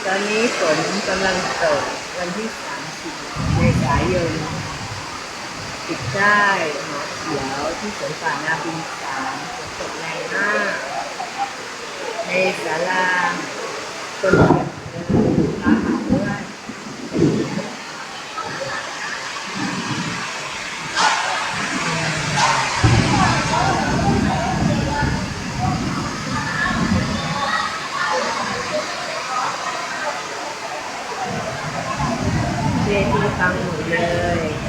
ตอนนี้ฝนกำลังตกวันที่30เมษายนติดได้หาเขียวที่สวนป่านาบิน3ฝนตกแรงมากในศาลาคนเก็บร้านอาหารด้วยเทที่ฟังหมดเลย